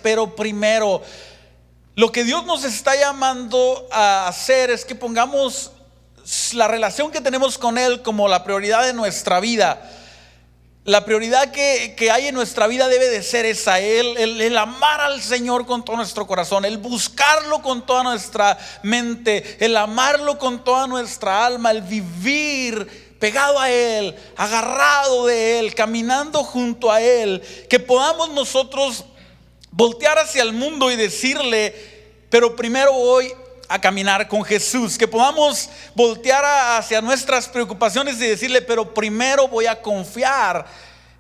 pero primero. Lo que Dios nos está llamando a hacer es que pongamos la relación que tenemos con Él como la prioridad de nuestra vida. La prioridad que hay en nuestra vida debe de ser esa, el amar al Señor con todo nuestro corazón, el buscarlo con toda nuestra mente, el amarlo con toda nuestra alma, el vivir pegado a Él, agarrado de Él, caminando junto a Él. Que podamos nosotros voltear hacia el mundo y decirle, pero primero voy a caminar con Jesús. Que podamos voltear hacia nuestras preocupaciones y decirle, pero primero voy a confiar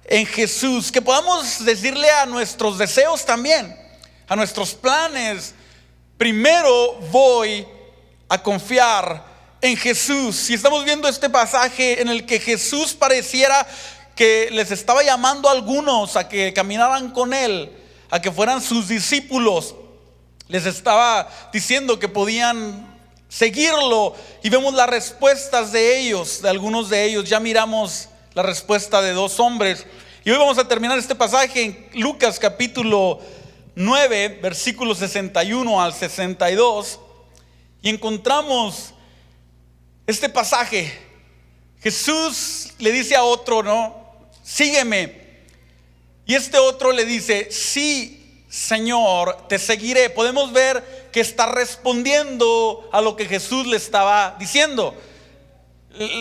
en Jesús. Que podamos decirle a nuestros deseos también, a nuestros planes, primero voy a confiar en Jesús. Si estamos viendo este pasaje en el que Jesús pareciera que les estaba llamando a algunos a que caminaran con Él, a que fueran sus discípulos, les estaba diciendo que podían seguirlo, y vemos las respuestas de ellos, de algunos de ellos. Ya miramos la respuesta de dos hombres, y hoy vamos a terminar este pasaje en Lucas capítulo 9, versículos 61 al 62, y encontramos este pasaje. Jesús le dice a otro, ¿no? Sígueme. Y este otro le dice, sí, Señor, te seguiré. Podemos ver que está respondiendo a lo que Jesús le estaba diciendo.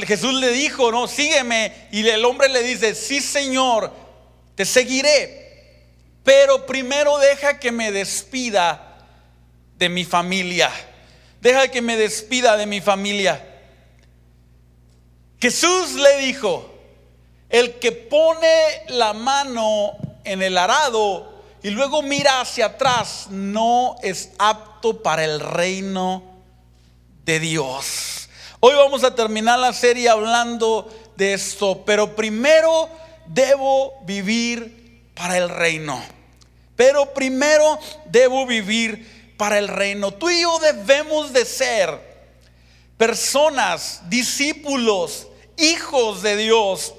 Jesús le dijo, no, sígueme. Y el hombre le dice, sí, Señor, te seguiré, pero primero deja que me despida de mi familia. Deja que me despida de mi familia. Jesús le dijo, el que pone la mano en el arado y luego mira hacia atrás no es apto para el reino de Dios. Hoy vamos a terminar la serie hablando de esto, pero primero debo vivir para el reino. Pero primero debo vivir para el reino. Tú y yo debemos de ser personas, discípulos, hijos de Dios,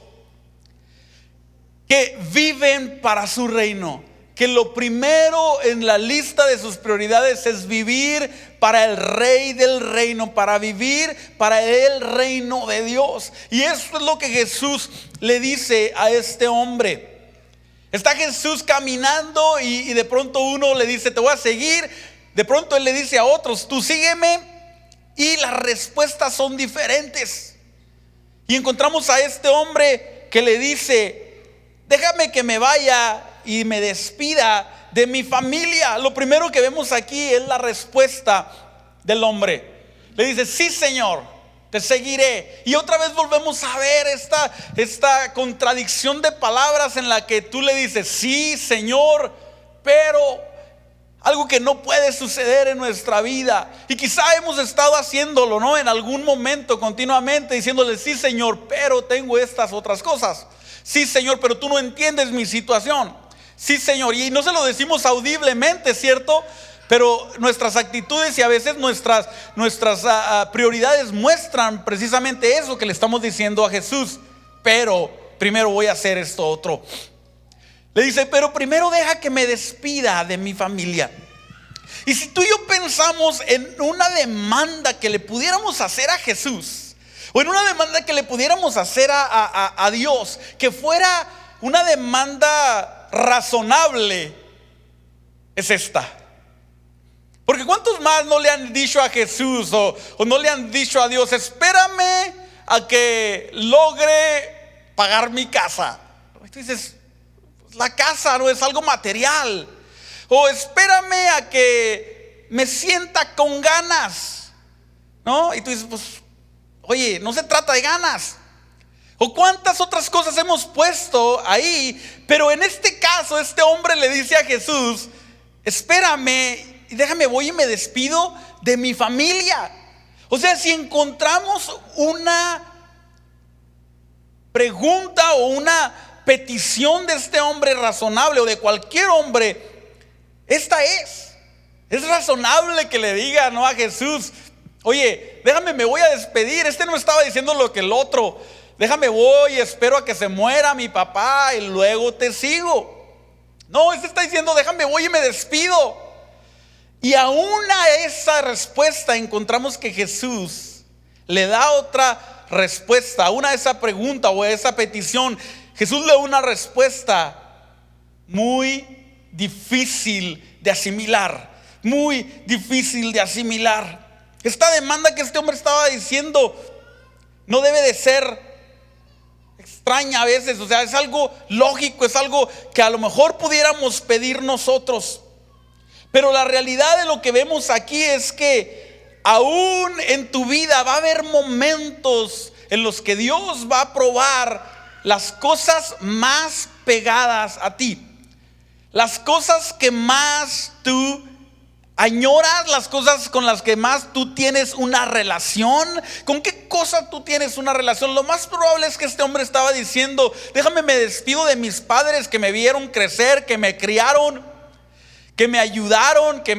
que viven para su reino. Que lo primero en la lista de sus prioridades es vivir para el Rey del reino, para vivir para el reino de Dios. Y eso es lo que Jesús le dice a este hombre. Está Jesús caminando y de pronto uno le dice, te voy a seguir. De pronto Él le dice a otros, tú sígueme. Y las respuestas son diferentes. Y encontramos a este hombre que le dice, déjame que me vaya y me despida de mi familia. Lo primero que vemos aquí es la respuesta del hombre. Le dice, sí, Señor, te seguiré. Y otra vez volvemos a ver esta contradicción de palabras en la que tú le dices, sí, Señor, pero algo que no puede suceder en nuestra vida. Y quizá hemos estado haciéndolo, ¿no? En algún momento continuamente diciéndole, sí, Señor, pero tengo estas otras cosas. Sí, Señor, pero tú no entiendes mi situación. Sí, Señor, y no se lo decimos audiblemente, ¿cierto? Pero nuestras actitudes y a veces nuestras prioridades muestran precisamente eso que le estamos diciendo a Jesús. Pero primero voy a hacer esto otro. Le dice, pero primero deja que me despida de mi familia. Y si tú y yo pensamos en una demanda que le pudiéramos hacer a Jesús, o en una demanda que le pudiéramos hacer a Dios, que fuera una demanda razonable, es esta. Porque ¿cuántos más no le han dicho a Jesús o no le han dicho a Dios, espérame a que logre pagar mi casa? Y tú dices, la casa no es algo material. O espérame a que me sienta con ganas, ¿no? Y tú dices, pues, oye, no se trata de ganas. O cuántas otras cosas hemos puesto ahí. Pero en este caso, este hombre le dice a Jesús, espérame, déjame, voy y me despido de mi familia. O sea, si encontramos una pregunta o una petición de este hombre razonable, o de cualquier hombre, esta es razonable que le diga, ¿no?, a Jesús, oye, déjame, me voy a despedir. Este no estaba diciendo lo que el otro, déjame, voy, espero a que se muera mi papá y luego te sigo. No, este está diciendo, déjame, voy y me despido. Y aún a esa respuesta encontramos que Jesús le da otra respuesta. Aún a esa pregunta o a esa petición, Jesús le da una respuesta muy difícil de asimilar. Muy difícil de asimilar. Esta demanda que este hombre estaba diciendo no debe de ser extraña a veces. O sea, es algo lógico, es algo que a lo mejor pudiéramos pedir nosotros. Pero la realidad de lo que vemos aquí es que aún en tu vida va a haber momentos en los que Dios va a probar las cosas más pegadas a ti, las cosas que más tú añoras, las cosas con las que más tú tienes una relación. ¿Con qué cosa tú tienes una relación? Lo más probable es que este hombre estaba diciendo, déjame, me despido de mis padres que me vieron crecer, que me criaron, que me ayudaron, que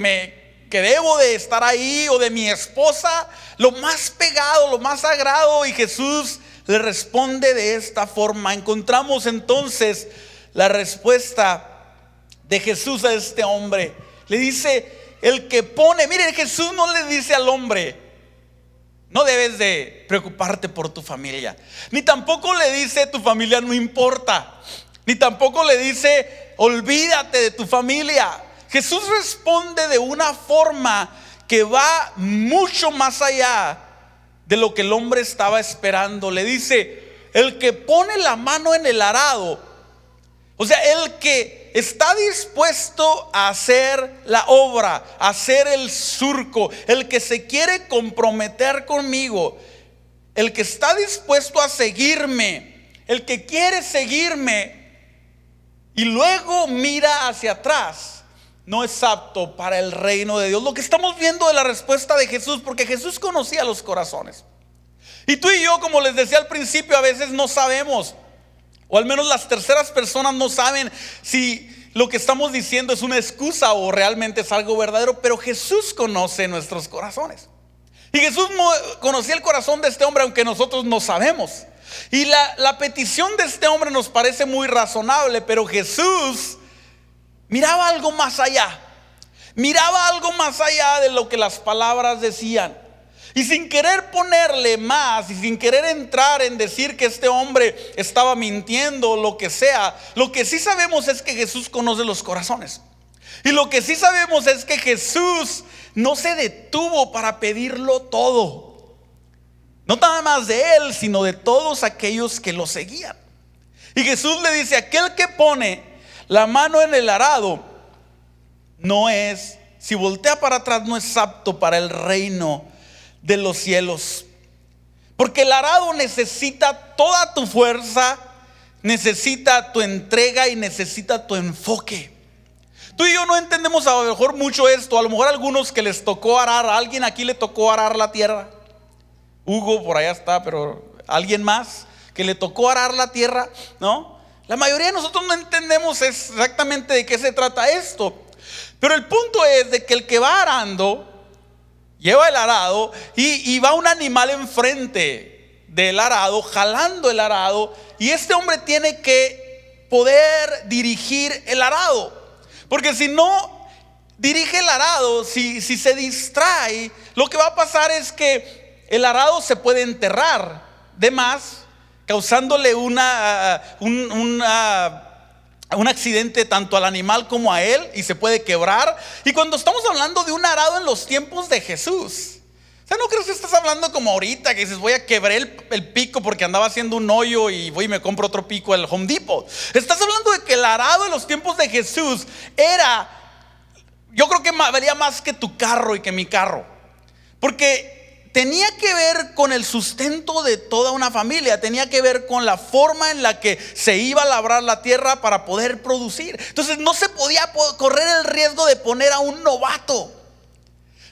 debo de estar ahí, o de mi esposa, lo más pegado, lo más sagrado. Y Jesús le responde de esta forma. Encontramos entonces la respuesta de Jesús a este hombre. Le dice, el que pone, mire, Jesús no le dice al hombre, no debes de preocuparte por tu familia, ni tampoco le dice, tu familia no importa, ni tampoco le dice, olvídate de tu familia. Jesús responde de una forma que va mucho más allá de lo que el hombre estaba esperando. Le dice, el que pone la mano en el arado, o sea, el que está dispuesto a hacer la obra, a hacer el surco, el que se quiere comprometer conmigo, el que está dispuesto a seguirme, el que quiere seguirme y luego mira hacia atrás, no es apto para el reino de Dios. Lo que estamos viendo de la respuesta de Jesús, porque Jesús conocía los corazones. Y tú y yo, como les decía al principio, a veces no sabemos, o al menos las terceras personas no saben si lo que estamos diciendo es una excusa o realmente es algo verdadero. Pero Jesús conoce nuestros corazones. Y Jesús conocía el corazón de este hombre, aunque nosotros no sabemos. Y la petición de este hombre nos parece muy razonable, pero Jesús miraba algo más allá. Miraba algo más allá de lo que las palabras decían. Y sin querer ponerle más, y sin querer entrar en decir que este hombre estaba mintiendo o lo que sea, lo que sí sabemos es que Jesús conoce los corazones. Y lo que sí sabemos es que Jesús no se detuvo para pedirlo todo. No nada más de él, sino de todos aquellos que lo seguían. Y Jesús le dice, aquel que pone la mano en el arado, no es, si voltea para atrás, no es apto para el reino de los cielos. Porque el arado necesita toda tu fuerza, necesita tu entrega y necesita tu enfoque. Tú y yo no entendemos a lo mejor mucho esto. A lo mejor a algunos que les tocó arar, a alguien aquí le tocó arar la tierra. Hugo por allá está, pero alguien más que le tocó arar la tierra, ¿no? La mayoría de nosotros no entendemos exactamente de qué se trata esto. Pero el punto es de que el que va arando lleva el arado y va un animal enfrente del arado, jalando el arado, y este hombre tiene que poder dirigir el arado, porque si no dirige el arado, si se distrae, lo que va a pasar es que el arado se puede enterrar de más, causándole un accidente tanto al animal como a él, y se puede quebrar. Y cuando estamos hablando de un arado en los tiempos de Jesús, o sea, no crees que estás hablando como ahorita que dices, voy a quebrar el pico porque andaba haciendo un hoyo y voy y me compro otro pico al Home Depot. Estás hablando de que el arado en los tiempos de Jesús era, yo creo que valía más que tu carro y que mi carro, porque tenía que ver con el sustento de toda una familia, tenía que ver con la forma en la que se iba a labrar la tierra para poder producir. Entonces no se podía correr el riesgo de poner a un novato,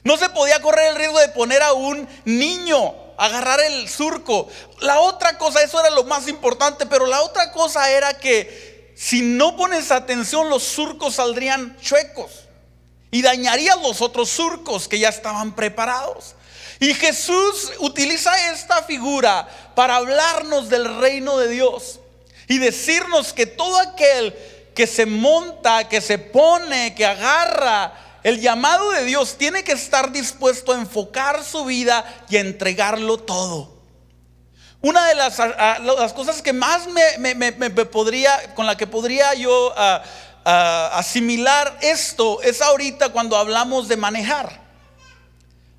no se podía correr el riesgo de poner a un niño a agarrar el surco. La otra cosa, eso era lo más importante, pero la otra cosa era que si no pones atención, los surcos saldrían chuecos y dañarían los otros surcos que ya estaban preparados. Y Jesús utiliza esta figura para hablarnos del reino de Dios y decirnos que todo aquel que se monta, que se pone, que agarra el llamado de Dios, tiene que estar dispuesto a enfocar su vida y a entregarlo todo. Una de las cosas que más con la que podría yo asimilar esto es ahorita cuando hablamos de manejar.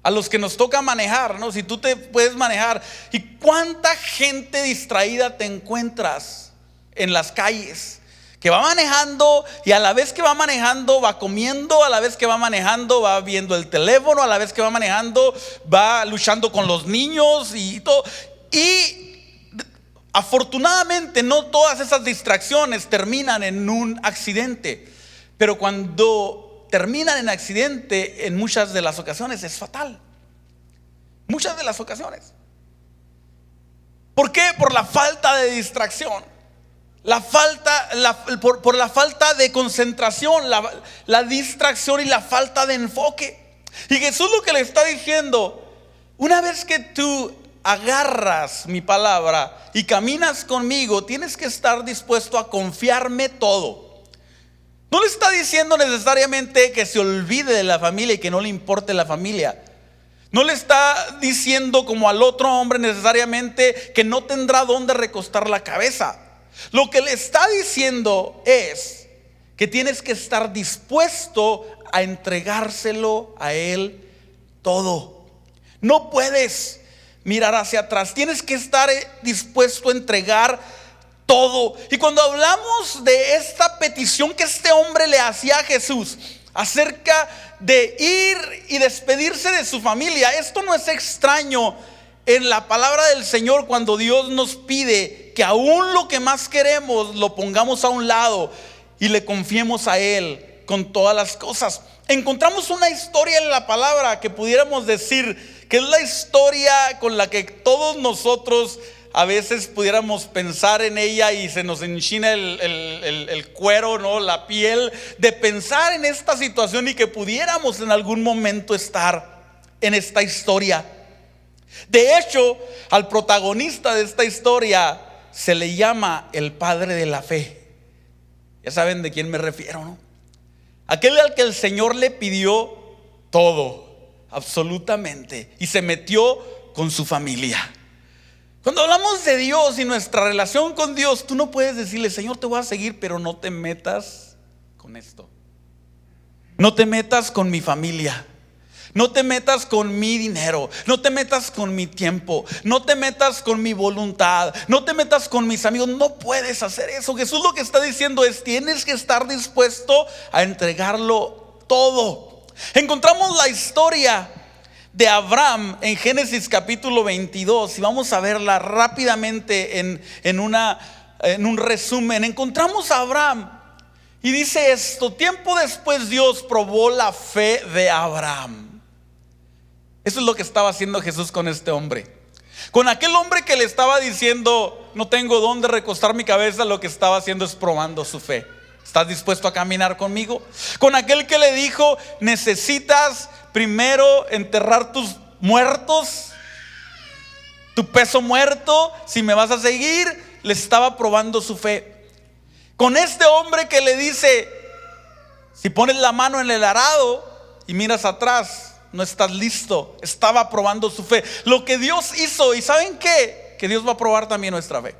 A los que nos toca manejar, ¿no? Si tú te puedes manejar, ¿y cuánta gente distraída te encuentras en las calles? Que va manejando y a la vez que va manejando va comiendo, a la vez que va manejando va viendo el teléfono, a la vez que va manejando va luchando con los niños y todo. Y afortunadamente no todas esas distracciones terminan en un accidente, pero cuando terminan en accidente, en muchas de las ocasiones es fatal. Muchas de las ocasiones. ¿Por qué? Por la falta de distracción. Por la falta de concentración, la distracción y la falta de enfoque. Y Jesús lo que le está diciendo: una vez que tú agarras mi palabra y caminas conmigo, tienes que estar dispuesto a confiarme todo. No le está diciendo necesariamente que se olvide de la familia y que no le importe la familia. No le está diciendo como al otro hombre necesariamente que no tendrá dónde recostar la cabeza. Lo que le está diciendo es que tienes que estar dispuesto a entregárselo a Él todo. No puedes mirar hacia atrás, tienes que estar dispuesto a entregar todo. Y cuando hablamos de esta petición que este hombre le hacía a Jesús acerca de ir y despedirse de su familia, esto no es extraño en la palabra del Señor cuando Dios nos pide que aún lo que más queremos lo pongamos a un lado y le confiemos a Él con todas las cosas. Encontramos una historia en la palabra que pudiéramos decir que es la historia con la que todos nosotros a veces pudiéramos pensar en ella y se nos enchina el cuero, ¿no? La piel de pensar en esta situación y que pudiéramos en algún momento estar en esta historia. De hecho, al protagonista de esta historia se le llama el padre de la fe. Ya saben de quién me refiero, ¿no? Aquel al que el Señor le pidió todo, absolutamente, y se metió con su familia. Cuando hablamos de Dios y nuestra relación con Dios, tú no puedes decirle: Señor, te voy a seguir, pero no te metas con esto. No te metas con mi familia. No te metas con mi dinero. No te metas con mi tiempo. No te metas con mi voluntad. No te metas con mis amigos. No puedes hacer eso. Jesús lo que está diciendo es: tienes que estar dispuesto a entregarlo todo. Encontramos la historia de Abraham en Génesis capítulo 22 y vamos a verla rápidamente en un resumen. Encontramos a Abraham y dice esto: tiempo después Dios probó la fe de Abraham. Eso es lo que estaba haciendo Jesús con este hombre. Con aquel hombre que le estaba diciendo: no tengo dónde recostar mi cabeza, lo que estaba haciendo es probando su fe. ¿Estás dispuesto a caminar conmigo? Con aquel que le dijo: necesitas primero enterrar tus muertos, tu peso muerto, si me vas a seguir. Le estaba probando su fe. Con este hombre que le dice: si pones la mano en el arado y miras atrás, no estás listo. Estaba probando su fe. Lo que Dios hizo, ¿y saben qué? Que Dios va a probar también nuestra fe.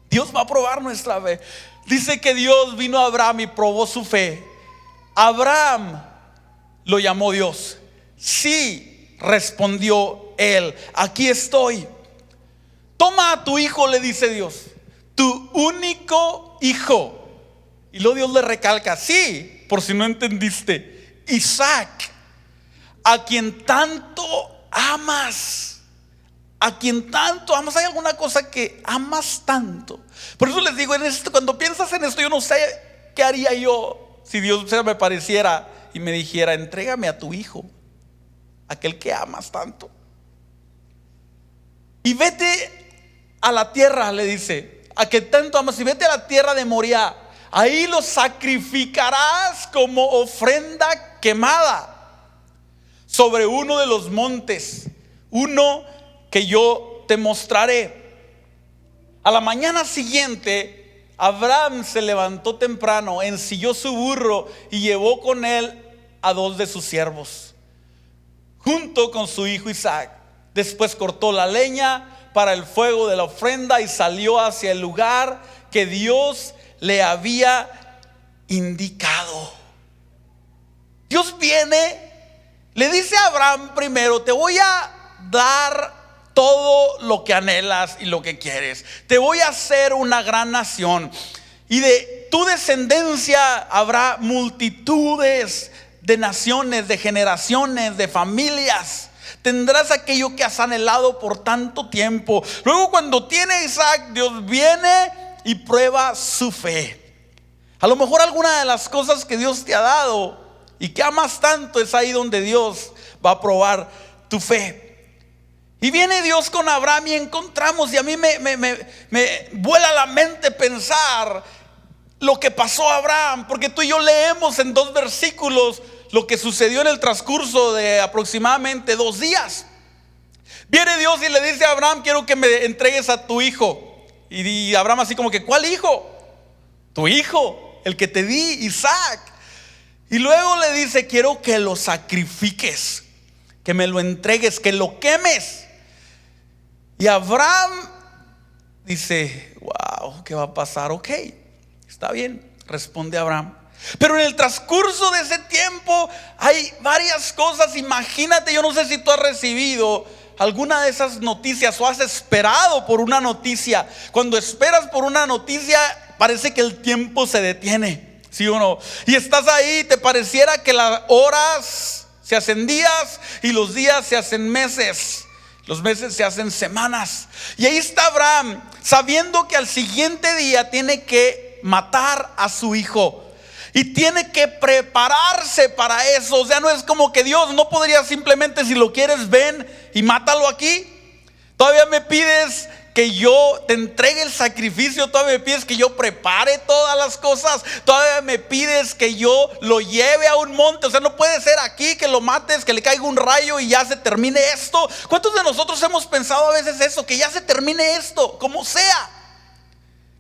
Dios va a probar nuestra fe. Dice que Dios vino a Abraham y probó su fe. Abraham lo llamó Dios. Sí, respondió él: aquí estoy. Toma a tu hijo, le dice Dios, tu único hijo. Y luego Dios le recalca: sí, por si no entendiste, Isaac, a quien tanto amas. A quien tanto amas. ¿Hay alguna cosa que amas tanto? Por eso les digo, cuando piensas en esto, yo no sé qué haría yo si Dios se me pareciera y me dijera: entrégame a tu hijo, aquel que amas tanto, y vete a la tierra, le dice, a que tanto amas, y vete a la tierra de Moriah. Ahí lo sacrificarás como ofrenda quemada sobre uno de los montes, uno que yo te mostraré. A la mañana siguiente Abraham se levantó temprano, ensilló su burro y llevó con él a 2 de sus siervos, junto con su hijo Isaac. Después cortó la leña para el fuego de la ofrenda y salió hacia el lugar que Dios le había indicado. Dios viene, le dice a Abraham primero: te voy a dar todo lo que anhelas y lo que quieres. Te voy a hacer una gran nación, y de tu descendencia habrá multitudes de naciones, de generaciones, de familias. Tendrás aquello que has anhelado por tanto tiempo. Luego, cuando tiene Isaac, Dios viene y prueba su fe. A lo mejor alguna de las cosas que Dios te ha dado y que amas tanto, es ahí donde Dios va a probar tu fe. Y viene Dios con Abraham y encontramos, y a mí me vuela la mente pensar lo que pasó a Abraham, porque tú y yo leemos en 2 versículos lo que sucedió en el transcurso de aproximadamente 2 días. Viene Dios y le dice a Abraham: quiero que me entregues a tu hijo. Y Abraham así como que: ¿cuál hijo? Tu hijo, el que te di, Isaac. Y luego le dice: quiero que lo sacrifiques, que me lo entregues, que lo quemes. Y Abraham dice: wow, ¿qué va a pasar? Ok, está bien, responde Abraham. Pero en el transcurso de ese tiempo hay varias cosas. Imagínate, yo no sé si tú has recibido alguna de esas noticias o has esperado por una noticia. Cuando esperas por una noticia, parece que el tiempo se detiene, ¿sí o no? Y estás ahí, te pareciera que las horas se hacen días y los días se hacen meses, los meses se hacen semanas. Y ahí está Abraham, sabiendo que al siguiente día tiene que matar a su hijo y tiene que prepararse para eso. O sea, no es como que Dios no podría simplemente: si lo quieres, ven y mátalo aquí. Todavía me pides que yo te entregue el sacrificio, todavía me pides que yo prepare todas las cosas, todavía me pides que yo lo lleve a un monte. O sea, no puede ser aquí que lo mates, que le caiga un rayo y ya se termine esto. ¿Cuántos de nosotros hemos pensado a veces eso? Que ya se termine esto, como sea,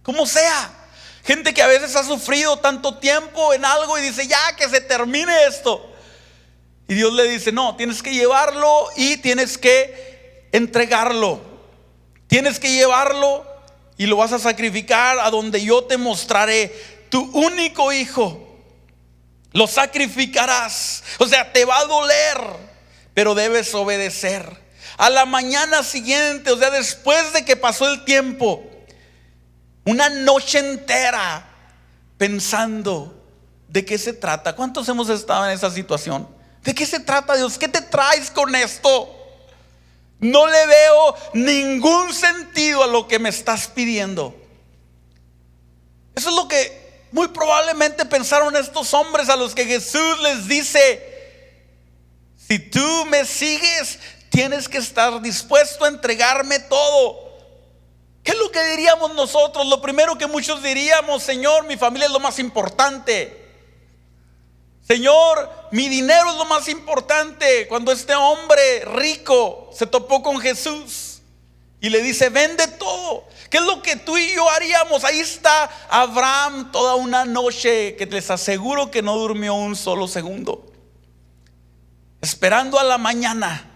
como sea. Gente que a veces ha sufrido tanto tiempo en algo y dice: ya que se termine esto. Y Dios le dice: no, tienes que llevarlo y tienes que entregarlo. Tienes que llevarlo y lo vas a sacrificar a donde yo te mostraré. Tu único hijo lo sacrificarás. O sea, te va a doler, pero debes obedecer. A la mañana siguiente, o sea, después de que pasó el tiempo, una noche entera pensando: ¿de qué se trata? ¿Cuántos hemos estado en esa situación? ¿De qué se trata, Dios? ¿Qué te traes con esto? No le veo ningún sentido a lo que me estás pidiendo. Eso es lo que muy probablemente pensaron estos hombres a los que Jesús les dice: si tú me sigues, tienes que estar dispuesto a entregarme todo. ¿Qué es lo que diríamos nosotros? Lo primero que muchos diríamos: Señor, mi familia es lo más importante. Señor, mi dinero es lo más importante. Cuando este hombre rico se topó con Jesús y le dice: vende todo. ¿Qué es lo que tú y yo haríamos? Ahí está Abraham toda una noche, que les aseguro que no durmió un solo segundo, esperando a la mañana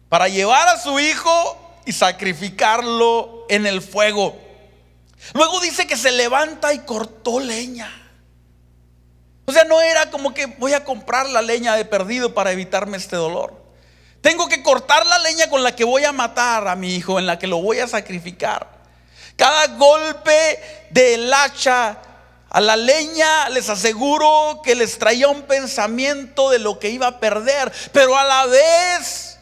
para llevar a su hijo y sacrificarlo en el fuego. Luego dice que se levanta y cortó leña. O sea, no era como que voy a comprar la leña de perdido para evitarme este dolor. Tengo que cortar la leña con la que voy a matar a mi hijo, en la que lo voy a sacrificar. Cada golpe del hacha a la leña, les aseguro que les traía un pensamiento de lo que iba a perder, pero a la vez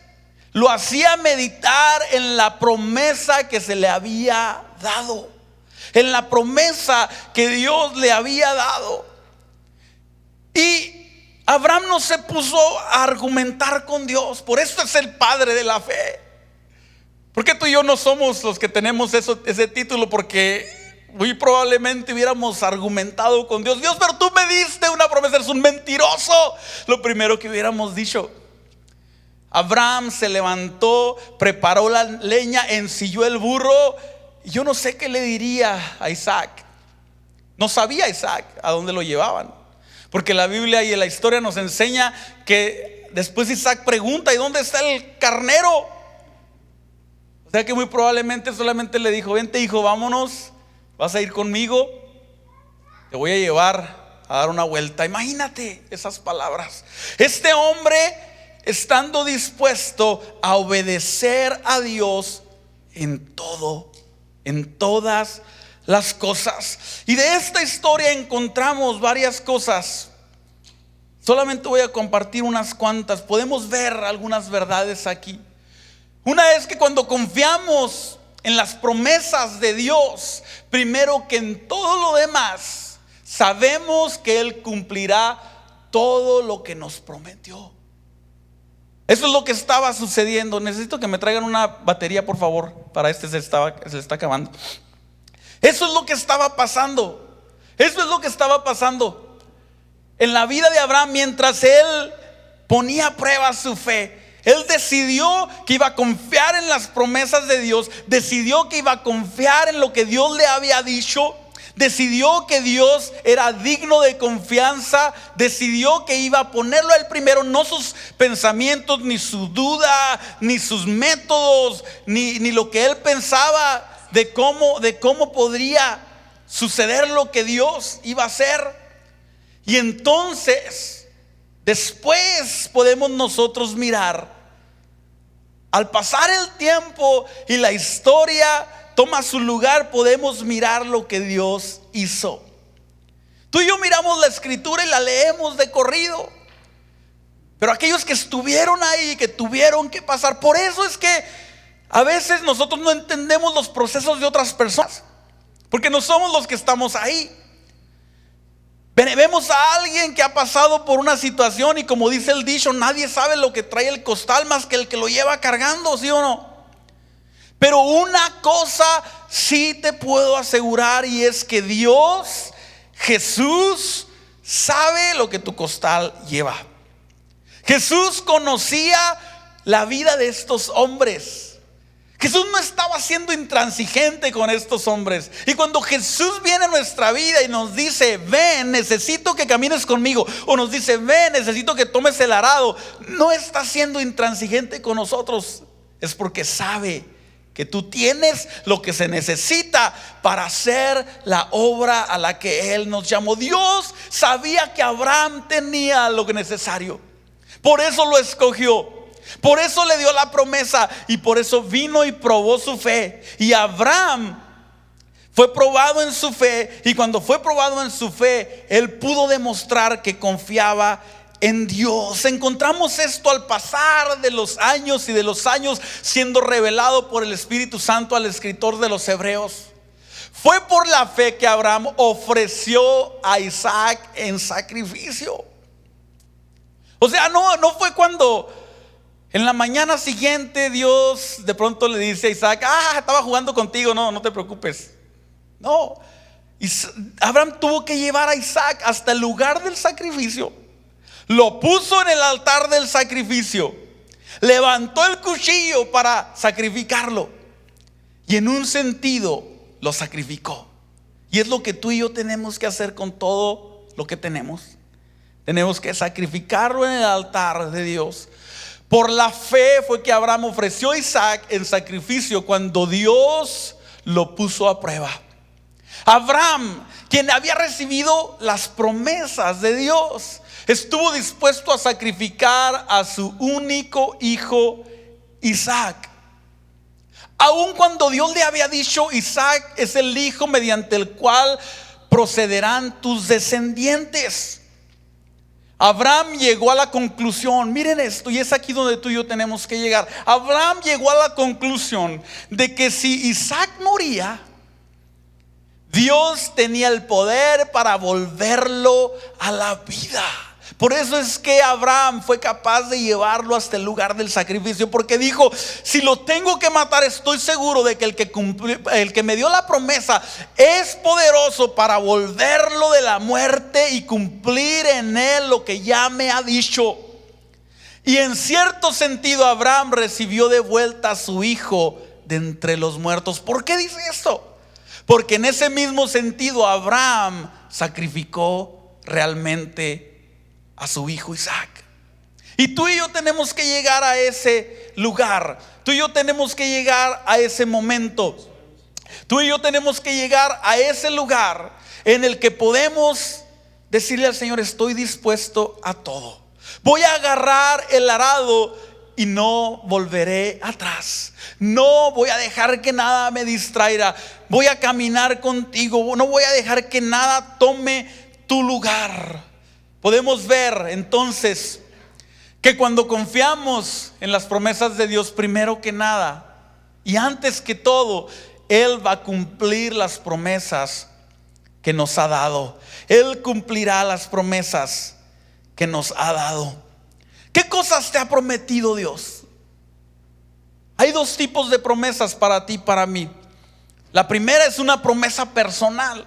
lo hacía meditar en la promesa que se le había dado, en la promesa que Dios le había dado. Y Abraham no se puso a argumentar con Dios. Por eso es el padre de la fe. Porque tú y yo no somos los que tenemos ese título, porque muy probablemente hubiéramos argumentado con Dios: Dios, pero tú me diste una promesa, eres un mentiroso. Lo primero que hubiéramos dicho. Abraham se levantó, preparó la leña, ensilló el burro. Y yo no sé qué le diría a Isaac. No sabía Isaac a dónde lo llevaban, porque la Biblia y la historia nos enseña que después Isaac pregunta: ¿y dónde está el carnero? O sea que muy probablemente solamente le dijo: vente hijo, vámonos, vas a ir conmigo, te voy a llevar a dar una vuelta. Imagínate esas palabras. Este hombre estando dispuesto a obedecer a Dios en todo, en todas las cosas. Y de esta historia encontramos varias cosas. Solamente voy a compartir unas cuantas. Podemos ver algunas verdades aquí. Una es que cuando confiamos en las promesas de Dios, primero que en todo lo demás, sabemos que Él cumplirá todo lo que nos prometió. Eso es lo que estaba sucediendo. Necesito que me traigan una batería, por favor. Para se le está acabando. Eso es lo que estaba pasando. Eso es lo que estaba pasando en la vida de Abraham mientras él ponía a prueba su fe. Él decidió que iba a confiar en las promesas de Dios. Decidió que iba a confiar en lo que Dios le había dicho. Decidió que Dios era digno de confianza. Decidió que iba a ponerlo a él primero, no sus pensamientos, ni su duda, ni sus métodos, ni lo que él pensaba de cómo podría suceder lo que Dios iba a hacer. Y entonces después podemos nosotros mirar, al pasar el tiempo y la historia toma su lugar, podemos mirar lo que Dios hizo. Tú y yo miramos la escritura y la leemos de corrido, pero aquellos que estuvieron ahí, que tuvieron que pasar, por eso es que a veces nosotros no entendemos los procesos de otras personas, porque no somos los que estamos ahí. Vemos a alguien que ha pasado por una situación y, como dice el dicho, nadie sabe lo que trae el costal más que el que lo lleva cargando, ¿sí o no? Pero una cosa sí te puedo asegurar, y es que Dios, Jesús, sabe lo que tu costal lleva. Jesús conocía la vida de estos hombres. Jesús no estaba siendo intransigente con estos hombres. Y cuando Jesús viene a nuestra vida y nos dice: ven, necesito que camines conmigo, o nos dice: ven, necesito que tomes el arado, no está siendo intransigente con nosotros. Es porque sabe que tú tienes lo que se necesita para hacer la obra a la que Él nos llamó. Dios sabía que Abraham tenía lo necesario. Por eso lo escogió. Por eso le dio la promesa, y por eso vino y probó su fe. Y Abraham fue probado en su fe, y cuando fue probado en su fe, él pudo demostrar que confiaba en Dios. Encontramos esto al pasar de los años y de los años, siendo revelado por el Espíritu Santo al escritor de los Hebreos. Fue por la fe que Abraham ofreció a Isaac en sacrificio. O sea, no fue cuando en la mañana siguiente Dios de pronto le dice a Isaac: estaba jugando contigo, no te preocupes. No, Abraham tuvo que llevar a Isaac hasta el lugar del sacrificio. Lo puso en el altar del sacrificio, levantó el cuchillo para sacrificarlo, y en un sentido lo sacrificó. Y es lo que tú y yo tenemos que hacer con todo lo que tenemos. Tenemos que sacrificarlo en el altar de Dios. Por la fe fue que Abraham ofreció a Isaac en sacrificio cuando Dios lo puso a prueba. Abraham, quien había recibido las promesas de Dios, estuvo dispuesto a sacrificar a su único hijo Isaac. Aun cuando Dios le había dicho: Isaac es el hijo mediante el cual procederán tus descendientes. Abraham llegó a la conclusión, miren esto, y es aquí donde tú y yo tenemos que llegar. Abraham llegó a la conclusión de que si Isaac moría, Dios tenía el poder para volverlo a la vida. Por eso es que Abraham fue capaz de llevarlo hasta el lugar del sacrificio, porque dijo: si lo tengo que matar, estoy seguro de que el que me dio la promesa es poderoso para volverlo de la muerte y cumplir en él lo que ya me ha dicho. Y en cierto sentido Abraham recibió de vuelta a su hijo de entre los muertos. ¿Por qué dice esto? Porque en ese mismo sentido Abraham sacrificó realmente a su hijo Isaac. Y tú y yo tenemos que llegar a ese lugar. Tú y yo tenemos que llegar a ese momento. Tú y yo tenemos que llegar a ese lugar en el que podemos decirle al Señor: estoy dispuesto a todo. Voy a agarrar el arado y no volveré atrás. No voy a dejar que nada me distraiga. Voy a caminar contigo. No voy a dejar que nada tome tu lugar. Podemos ver entonces que cuando confiamos en las promesas de Dios, primero que nada y antes que todo, Él va a cumplir las promesas que nos ha dado. Él cumplirá las promesas que nos ha dado. ¿Qué cosas te ha prometido Dios? Hay dos tipos de promesas para ti y para mí. La primera es una promesa personal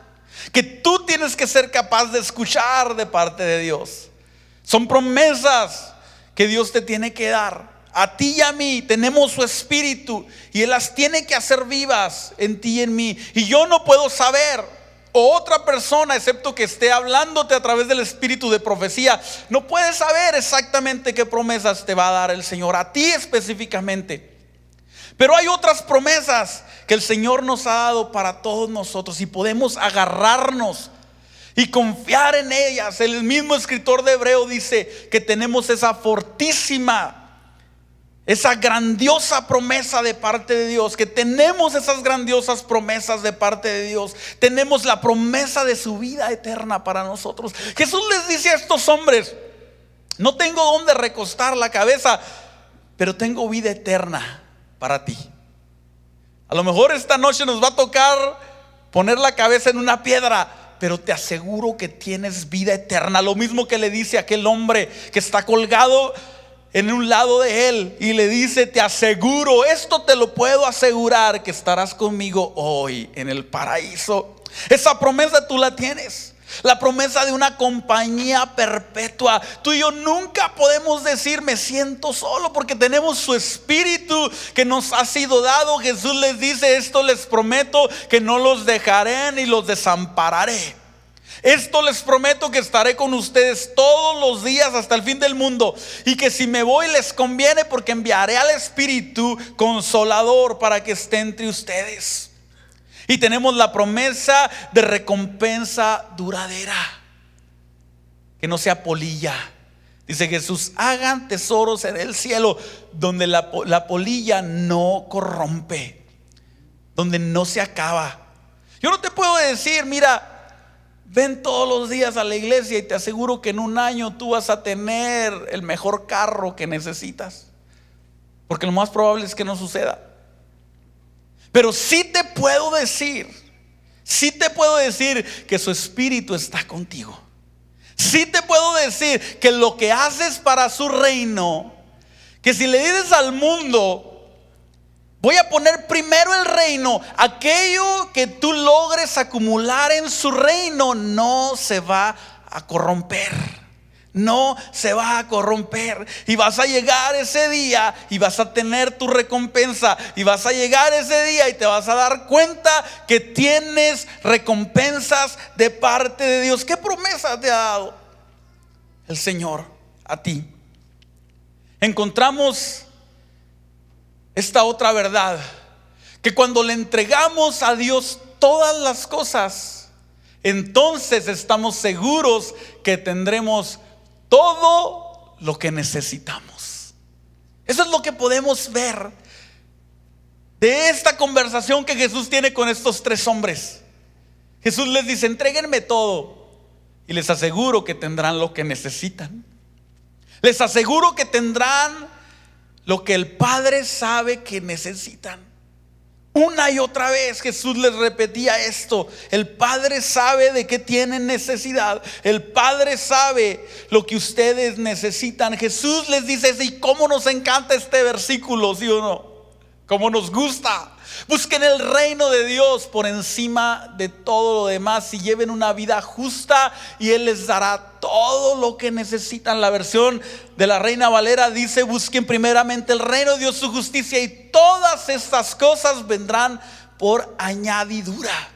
que tú tienes que ser capaz de escuchar de parte de Dios. Son promesas que Dios te tiene que dar. A ti y a mí tenemos su espíritu y Él las tiene que hacer vivas en ti y en mí. Y yo no puedo saber, o otra persona, excepto que esté hablándote a través del espíritu de profecía, no puede saber exactamente qué promesas te va a dar el Señor, a ti específicamente. Pero hay otras promesas que el Señor nos ha dado para todos nosotros y podemos agarrarnos y confiar en ellas. El mismo escritor de Hebreo dice que tenemos esa fortísima, esa grandiosa promesa de parte de Dios, que tenemos esas grandiosas promesas de parte de Dios. Tenemos la promesa de su vida eterna para nosotros. Jesús les dice a estos hombres: no tengo dónde recostar la cabeza, pero tengo vida eterna para ti. A lo mejor esta noche nos va a tocar poner la cabeza en una piedra, pero te aseguro que tienes vida eterna. Lo mismo que le dice a aquel hombre que está colgado en un lado de él y le dice: te aseguro, esto te lo puedo asegurar, que estarás conmigo hoy en el paraíso. Esa promesa tú la tienes. La promesa de una compañía perpetua. Tú y yo nunca podemos decir: me siento solo, porque tenemos su espíritu que nos ha sido dado. Jesús les dice: esto les prometo, que no los dejaré ni los desampararé. Esto les prometo, que estaré con ustedes todos los días hasta el fin del mundo, y que si me voy les conviene, porque enviaré al Espíritu Consolador para que esté entre ustedes. Y tenemos la promesa de recompensa duradera, que no sea polilla. Dice Jesús: hagan tesoros en el cielo, donde la polilla no corrompe, donde no se acaba. Yo no te puedo decir: mira, ven todos los días a la iglesia y te aseguro que en un año tú vas a tener el mejor carro que necesitas, porque lo más probable es que no suceda. Pero sí te puedo decir que su espíritu está contigo. Sí te puedo decir que lo que haces para su reino, que si le dices al mundo: voy a poner primero el reino, aquello que tú logres acumular en su reino no se va a corromper. No se va a corromper. Y vas a llegar ese día y vas a tener tu recompensa. Y vas a llegar ese día y te vas a dar cuenta que tienes recompensas de parte de Dios. ¿Qué promesa te ha dado el Señor a ti? Encontramos esta otra verdad, que cuando le entregamos a Dios todas las cosas, entonces estamos seguros que tendremos todo lo que necesitamos. Eso es lo que podemos ver de esta conversación que Jesús tiene con estos tres hombres. Jesús les dice: entréguenme todo y les aseguro que tendrán lo que necesitan. Les aseguro que tendrán lo que el Padre sabe que necesitan. Una y otra vez Jesús les repetía esto: el Padre sabe de qué tienen necesidad. El Padre sabe lo que ustedes necesitan. Jesús les dice eso. Y cómo nos encanta este versículo, ¿sí o no? Cómo nos gusta. Busquen el reino de Dios por encima de todo lo demás y lleven una vida justa, y Él les dará todo lo que necesitan. La versión de la Reina Valera dice: busquen primeramente el reino de Dios, su justicia, y todas estas cosas vendrán por añadidura.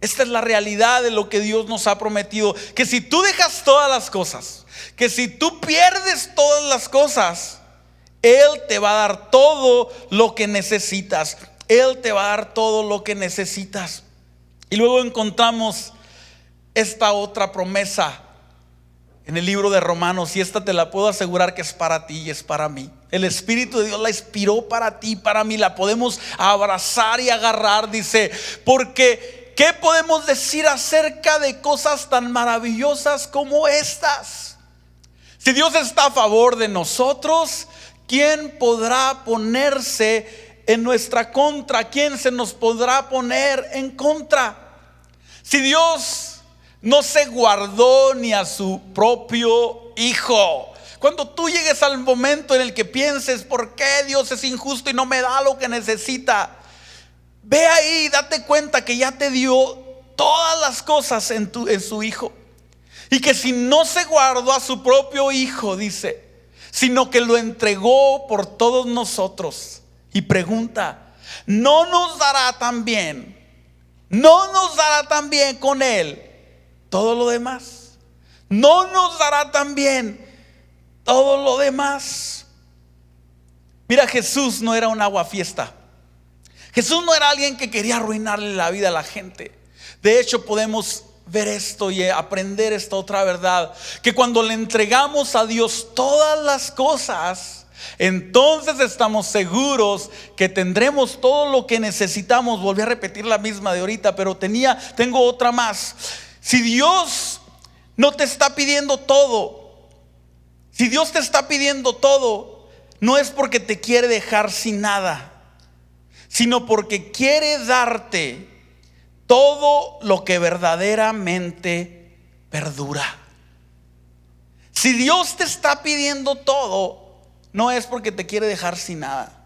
Esta es la realidad de lo que Dios nos ha prometido, que si tú dejas todas las cosas, que si tú pierdes todas las cosas, Él te va a dar todo lo que necesitas. Él te va a dar todo lo que necesitas. Y luego encontramos esta otra promesa en el libro de Romanos, y esta te la puedo asegurar que es para ti y es para mí. El Espíritu de Dios la inspiró para ti y para mí. La podemos abrazar y agarrar. Dice, porque ¿qué podemos decir acerca de cosas tan maravillosas como estas? Si Dios está a favor de nosotros, ¿quién podrá ponerse en nuestra contra? ¿Quién se nos podrá poner en contra? Si Dios no se guardó ni a su propio Hijo. Cuando tú llegues al momento en el que pienses, ¿por qué Dios es injusto y no me da lo que necesita? Ve ahí, date cuenta que ya te dio todas las cosas en su Hijo. Y que si no se guardó a su propio Hijo, dice, sino que lo entregó por todos nosotros. Y pregunta, ¿no nos dará también con Él todo lo demás? ¿No nos dará también todo lo demás? Mira, Jesús no era un aguafiesta. Jesús no era alguien que quería arruinarle la vida a la gente. De hecho, podemos ver esto y aprender esta otra verdad, que cuando le entregamos a Dios todas las cosas, entonces estamos seguros que tendremos todo lo que necesitamos. Volví a repetir la misma de ahorita, pero tengo otra más. Si Dios no te está pidiendo todo, si Dios te está pidiendo todo, no es porque te quiere dejar sin nada, sino porque quiere darte todo lo que verdaderamente perdura. Si Dios te está pidiendo todo, no es porque te quiere dejar sin nada.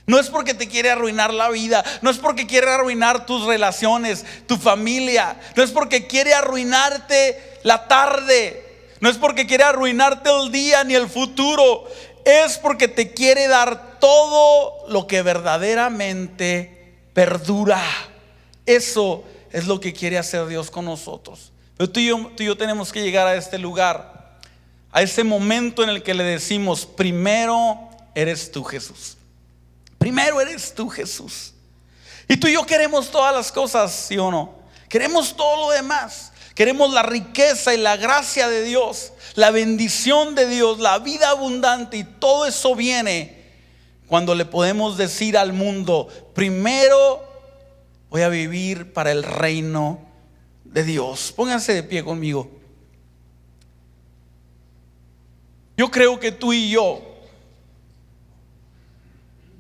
No es porque te quiere arruinar la vida. No es porque quiere arruinar tus relaciones, tu familia. No es porque quiere arruinarte la tarde. No es porque quiere arruinarte el día ni el futuro. Es porque te quiere dar todo lo que verdaderamente perdura. Eso es lo que quiere hacer Dios con nosotros. Pero tú y yo tenemos que llegar a este lugar, a ese momento en el que le decimos, primero eres tú, Jesús. Primero eres tú, Jesús. Y tú y yo queremos todas las cosas, ¿sí o no? Queremos todo lo demás. Queremos la riqueza y la gracia de Dios, la bendición de Dios, la vida abundante. Y todo eso viene cuando le podemos decir al mundo, primero voy a vivir para el reino de Dios. Pónganse de pie conmigo. Yo creo que tú y yo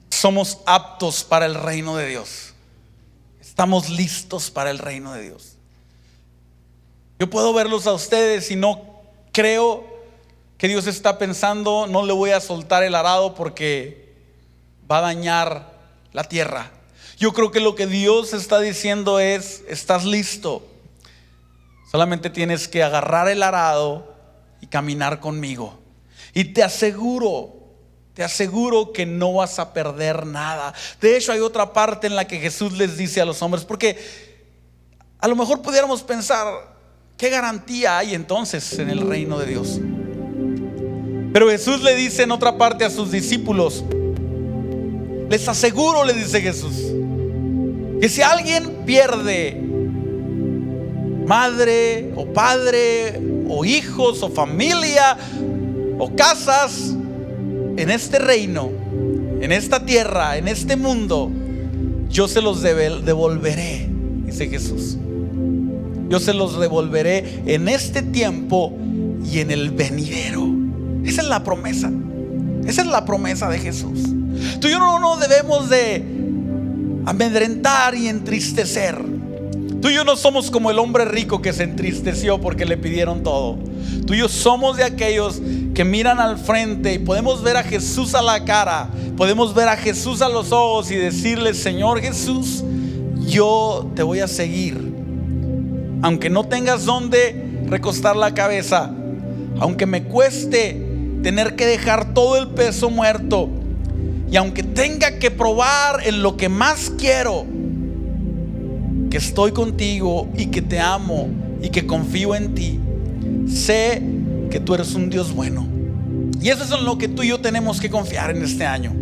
somos aptos para el reino de Dios. Estamos listos para el reino de Dios. Yo puedo verlos a ustedes y no creo que Dios está pensando, no le voy a soltar el arado porque va a dañar la tierra. Yo creo que lo que Dios está diciendo es, estás listo. Solamente tienes que agarrar el arado y caminar conmigo. Y te aseguro que no vas a perder nada. De hecho, hay otra parte en la que Jesús les dice a los hombres, porque a lo mejor pudiéramos pensar, ¿qué garantía hay entonces en el reino de Dios? Pero Jesús le dice en otra parte a sus discípulos, les aseguro, le dice Jesús, que si alguien pierde madre o padre o hijos o familia o casas en este reino, en esta tierra, en este mundo, yo se los devolveré, dice Jesús. Yo se los devolveré en este tiempo y en el venidero. Esa es la promesa. Esa es la promesa de Jesús. Tú y yo no debemos de amedrentar y entristecer. Tú y yo no somos como el hombre rico que se entristeció porque le pidieron todo. Tú y yo somos de aquellos que miran al frente y podemos ver a Jesús a la cara, podemos ver a Jesús a los ojos y decirle, Señor Jesús, yo te voy a seguir. Aunque no tengas donde recostar la cabeza, aunque me cueste tener que dejar todo el peso muerto, y aunque tenga que probar en lo que más quiero, que estoy contigo y que te amo y que confío en ti. Sé que tú eres un Dios bueno. Y eso es en lo que tú y yo tenemos que confiar en este año.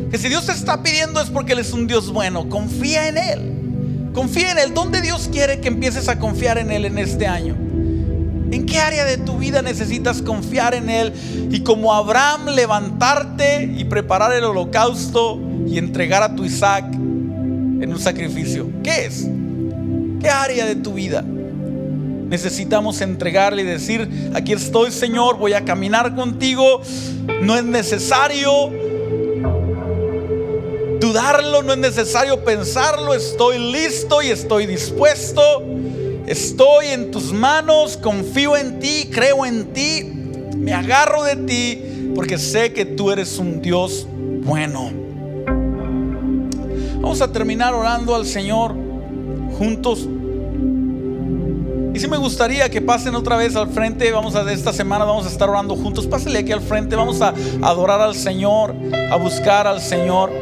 Que si Dios te está pidiendo es porque Él es un Dios bueno. Confía en Él. Confía en Él. ¿Dónde Dios quiere que empieces a confiar en Él en este año? ¿En qué área de tu vida necesitas confiar en Él? Y como Abraham, levantarte y preparar el holocausto y entregar a tu Isaac en un sacrificio. ¿Qué es? ¿Qué área de tu vida necesitamos entregarle y decir: aquí estoy, Señor, voy a caminar contigo? No es necesario dudarlo, no es necesario pensarlo. Estoy listo y estoy dispuesto. Estoy en tus manos, confío en ti, creo en ti, me agarro de ti, porque sé que tú eres un Dios bueno. Vamos a terminar orando al Señor juntos. Y si me gustaría que pasen otra vez al frente. Esta semana vamos a estar orando juntos. Pásenle aquí al frente, vamos a adorar al Señor, a buscar al Señor.